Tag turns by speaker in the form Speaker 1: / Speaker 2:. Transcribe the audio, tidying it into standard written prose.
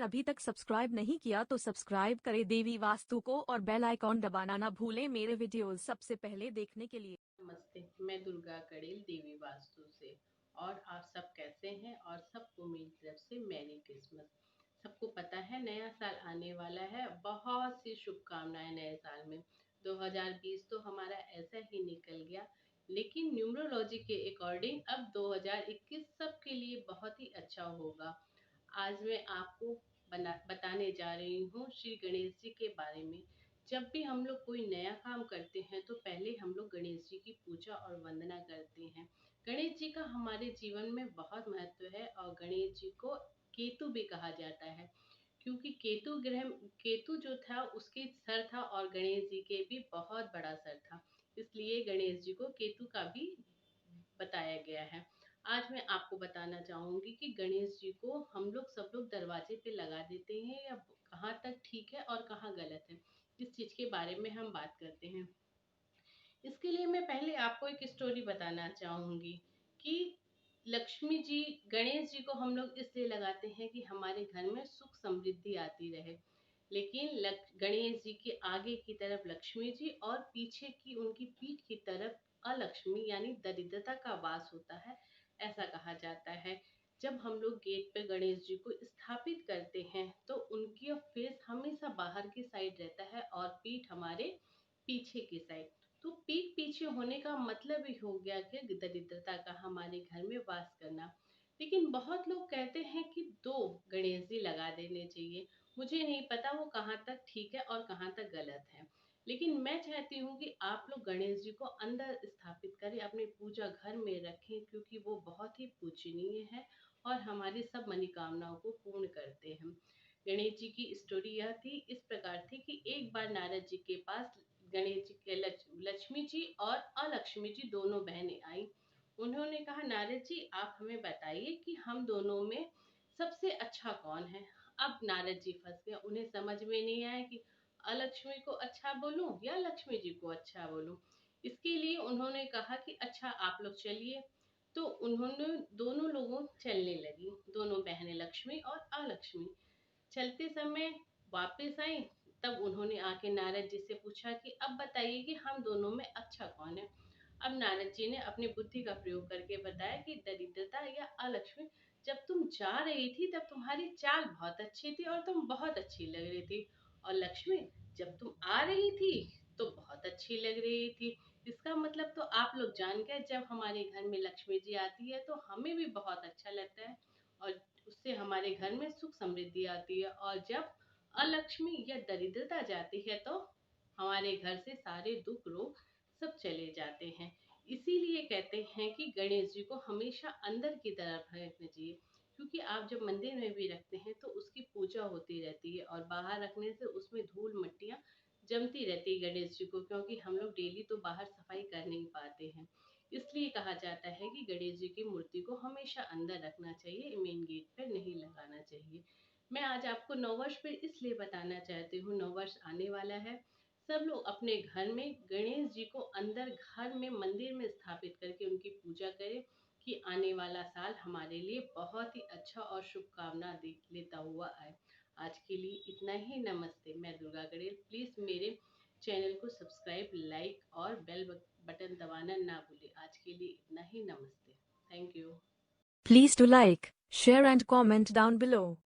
Speaker 1: अभी तक सब्सक्राइब नहीं किया तो सब्सक्राइब करें देवी वास्तु को और बेल आइकॉन दबाना ना भूलें मेरे वीडियोस सबसे पहले देखने के लिए।
Speaker 2: नमस्ते, मैं दुर्गा कड़ेल देवी वास्तु से। और आप सब कैसे हैं? और सबको मेरी तरफ से मैरी क्रिसमस। सबको पता है नया साल आने वाला है, बहुत सी शुभकामनाएं नए साल में। 2020 तो हमारा ऐसा ही निकल गया, लेकिन न्यूमरोलॉजी के अकॉर्डिंग अब 2021 सबके लिए बहुत ही अच्छा होगा। आज मैं आपको बताने जा रही हूँ श्री गणेश जी के बारे में। जब भी हम लोग कोई नया काम करते हैं तो पहले हम लोग गणेश जी की पूजा और वंदना करते हैं। गणेश जी का हमारे जीवन में बहुत महत्व है और गणेश जी को केतु भी कहा जाता है, क्योंकि केतु जो था उसके सर था और गणेश जी के भी बहुत बड़ा सर था, इसलिए गणेश जी को केतु का भी बताया गया है। आज मैं आपको बताना चाहूंगी कि गणेश जी को हम लोग सब लोग दरवाजे पे लगा देते हैं, या कहाँ तक ठीक है और कहाँ गलत है, इस चीज के बारे में हम बात करते हैं। इसके लिए मैं पहले आपको एक स्टोरी बताना चाहूंगी कि लक्ष्मी जी, गणेश जी को हम लोग इसलिए लगाते हैं कि हमारे घर में सुख समृद्धि आती रहे। लेकिन गणेश जी के आगे की तरफ लक्ष्मी जी और पीछे की उनकी पीठ की तरफ अलक्ष्मी यानी दरिद्रता का वास होता है, ऐसा कहा जाता है। जब हम लोग गेट पे गणेश जी को स्थापित करते हैं तो उनकी फेस हमेशा बाहर की साइड रहता है और पीठ हमारे पीछे की साइड। तो पीठ पीछे होने का मतलब ही हो गया कि दरिद्रता का हमारे घर में वास करना। लेकिन बहुत लोग कहते हैं कि दो गणेश जी लगा देने चाहिए। मुझे नहीं पता वो कहाँ तक ठीक है और कहाँ तक गलत है, लेकिन मैं चाहती हूँ कि आप लोग गणेश जी को अंदर स्थापित करें, अपने पूजा घर में रखें, क्योंकि वो बहुत ही पूजनीय है और हमारी सब मनोकामनाओं को पूर्ण करते हैं। गणेश जी की स्टोरी यह थी, इस प्रकार थी कि एक बार नारद जी के पास गणेश जी के लक्ष्मी जी और अलक्ष्मी जी दोनों बहनें आई। उन्होंने कहा, नारद जी आप हमें बताइए कि हम दोनों में सबसे अच्छा कौन है। अब नारद जी फंस गए, उन्हें समझ में नहीं आया कि अलक्ष्मी को अच्छा बोलूं या लक्ष्मी जी को अच्छा बोलूं। इसके लिए उन्होंने कहा कि अच्छा आप लोग चलिए। तो उन्होंने दोनों लोगों चलने लगी, दोनों बहनें लक्ष्मी और अलक्ष्मी चलते समय वापस आई। तब उन्होंने आके नारद जी से पूछा कि अब बताइए कि हम दोनों में अच्छा कौन है। अब नारद जी ने अपनी बुद्धि का प्रयोग करके बताया कि दरिद्रता या अलक्ष्मी, जब तुम जा रही थी तब तुम्हारी चाल बहुत अच्छी थी और तुम बहुत अच्छी लग रही थी, और लक्ष्मी जब तुम आ रही थी तो बहुत अच्छी लग रही थी। इसका मतलब तो आप लोग जान गए, जब हमारे घर में लक्ष्मी जी आती है तो हमें भी बहुत अच्छा लगता है और उससे हमारे घर में सुख समृद्धि आती है, और जब अलक्ष्मी या दरिद्रता जाती है तो हमारे घर से सारे दुख रोग सब चले जाते हैं। इसीलिए कहते हैं कि गणेश जी को हमेशा अंदर की तरफ रखना चाहिए, क्योंकि आप जब मंदिर में भी रखते हैं तो उसकी पूजा होती रहती है और बाहर रखने से उसमें धूल मिट्टियाँ जमती रहती है गणेश जी को, क्योंकि हम लोग डेली तो बाहर सफाई कर नहीं पाते हैं। इसलिए कहा जाता है कि गणेश जी की मूर्ति को हमेशा अंदर रखना चाहिए, मेन गेट पर नहीं लगाना चाहिए। मैं आज आपको नववर्ष पर इसलिए बताना चाहती हूँ, नववर्ष आने वाला है, सब लोग अपने घर में गणेश जी को अंदर घर में मंदिर में स्थापित करके उनकी पूजा करें कि आने वाला साल हमारे लिए बहुत ही अच्छा और शुभकामना लेता हुआ आए। आज के लिए इतना ही। नमस्ते, मैं दुर्गा गणेल। प्लीज़ मेरे चैनल को सब्सक्राइब, लाइक और बेल बटन दबाना ना भूलें। आज के लिए इतना ही। नमस्ते, thank you.
Speaker 1: Please do like, share and comment down below.